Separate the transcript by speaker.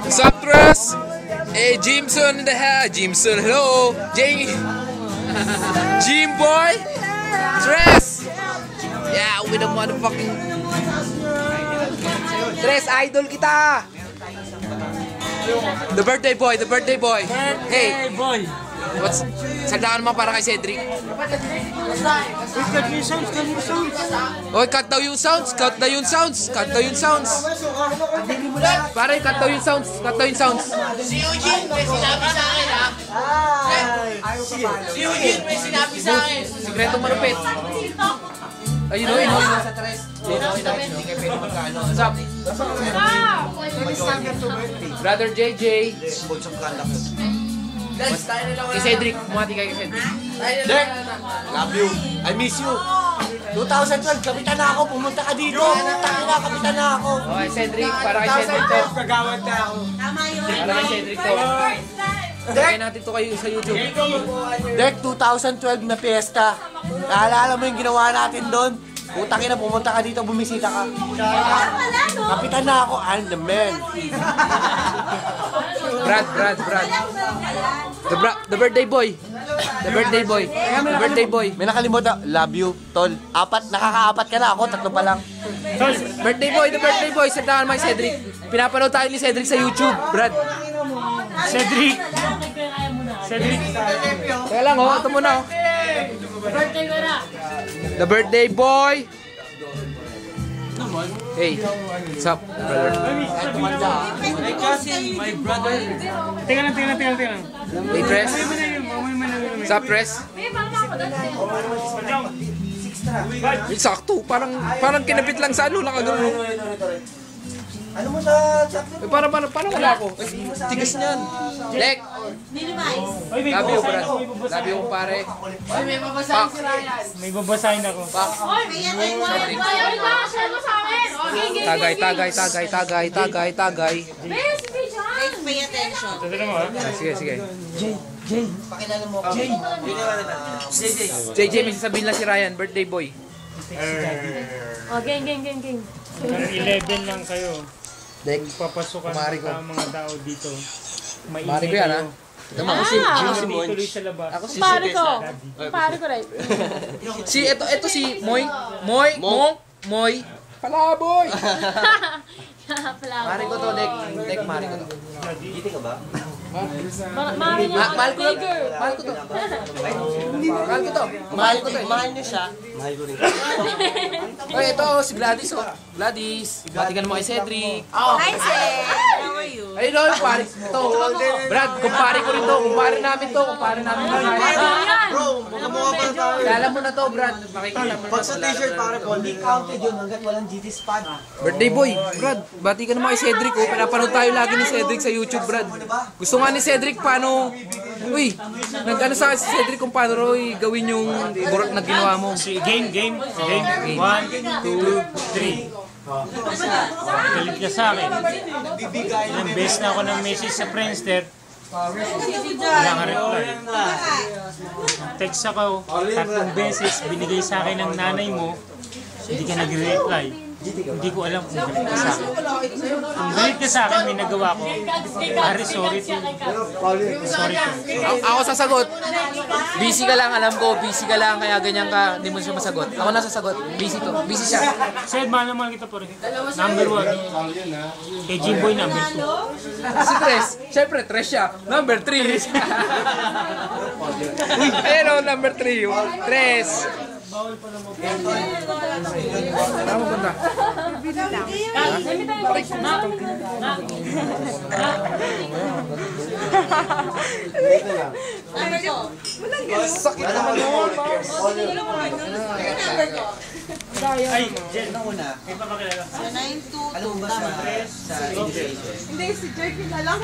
Speaker 1: What's up, Tres? Hey, Jimson in the house. Jimson, hello. Jim boy. Tres. Yeah, with the motherfucking. Tres, idol kita. The birthday boy, the birthday boy. Hey,
Speaker 2: boy.
Speaker 1: What's sandaan mo para kay Cedric? Oy, cut daw yung sounds, cut daw yung sounds, cut daw yung sounds. Pare, cut daw yung sounds, cut daw yung sounds.
Speaker 3: Si Eugene may sinabi sa akin ha. Si Eugene may sinabi sa akin.
Speaker 1: Sikretong malupit. Ayun o, yun o. What's up? Brother JJ. Kay Cedric, bumati kayo kay Cedric.
Speaker 2: Dirk, love you. I miss you. 2012, kapitan na ako. Pumunta ka dito. Kapitan na ako.
Speaker 1: Okay, Cedric, para kay Cedric to.
Speaker 2: Kagawad na ako.
Speaker 1: Para kay Cedric to. Lagay natin to kayo sa YouTube.
Speaker 2: Dirk, 2012 na fiesta. Naalala mo yung ginawa natin doon? Putang ina, pumunta ka dito, bumisita ka. Kapitan na ako, I'm the man.
Speaker 1: Brad. The birthday boy. The birthday boy. The birthday boy.
Speaker 2: May nakalimutan, love you, tol. Nakakaapat ka na ako, tatlo pa lang.
Speaker 1: Birthday boy, the birthday boy. Sandaan mo kay Cedric. Pinapanood tayo ni Cedric sa YouTube, Brad.
Speaker 4: Cedric.
Speaker 1: Kaya lang oh, ito muna oh. The birthday boy. Hey, what's up, brother?
Speaker 4: My cousin, my brother. Teka lang.
Speaker 1: Hey, Tres. What's up, Tres? Sakto, parang kinabit lang sa ano, nakagano.
Speaker 2: Ano mo sa chat?
Speaker 1: Parang wala ako. Tigas niyan. Dek. Love you, Brad. Love you, pare.
Speaker 3: May babasahin si Ryan.
Speaker 4: May babasahin ako.
Speaker 1: Tagay.
Speaker 3: Pay attention.
Speaker 4: Totoo mo ha?
Speaker 1: Sige.
Speaker 3: Pakilala mo ako.
Speaker 1: JJ, may sasabihin lang si Ryan, birthday boy.
Speaker 5: Gang.
Speaker 4: 11 lang kayo.
Speaker 1: Dek.
Speaker 4: Papasukan ang mga tao dito.
Speaker 1: Mari ko yan, ha?
Speaker 4: Tuloy sa labas.
Speaker 5: Pare ko right.
Speaker 1: Ito si Moy. Palaboy. Mari ko to, Dek, mari ko to.
Speaker 2: Giti ka ba?
Speaker 1: Mahal ko to.
Speaker 2: Mahal niyo siya. Mahal ko rin.
Speaker 1: Oy, ito si Gladys oh. Gladys, bati ka naman kay Cedric.
Speaker 3: Hi, Seth. How are you?
Speaker 1: Ayun oh, pare. Ito. Brad, kumpare ko rin to. Kumpare namin to.
Speaker 2: Bro, makamukha pa tayo.
Speaker 1: Kala mo na to, Brad. Makikita mo na.
Speaker 2: Pag sa t-shirt pare, hindi counted yun hanggat walang GT spad.
Speaker 1: Birthday boy, Brad. Bati ka naman kay Cedric oh. Pinapanood tayo lagi ni Cedric sa YouTube, Brad. Gusto nga ni Cedric paano nag-ano sa si Cedric kung paano gawin yung burot na ginawa mo.
Speaker 4: Game. 1, 2, 3. Galit ka sa akin. Ilang beses na ako ng message sa Friendster. Wala ka reply. Text ako, 3 beses, binigay sa akin ng nanay mo, hindi ka nagre-reply. Hindi ko alam kung galit ka sa akin. Kung galit ka sa akin, may nagawa ko. Pare, sorry to.
Speaker 1: Ako sasagot. Busy ka lang, alam ko. Busy ka lang, kaya ganyan ka. Hindi mo siya masagot. Ako na sasagot. Busy to. Busy siya.
Speaker 4: Sir, mahal kita po rin. Number 1. Kay Jimboy, number 2.
Speaker 1: Si Tres. Siyempre, Tres siya. Number 3. Ayan o, number 3. Tres. Tama banda. Sakit naman yun.
Speaker 4: Ay, Jen, na una. May papakilala.
Speaker 3: 922.
Speaker 2: Alam mo ba sa education?
Speaker 5: Hindi, si Jerky na lang.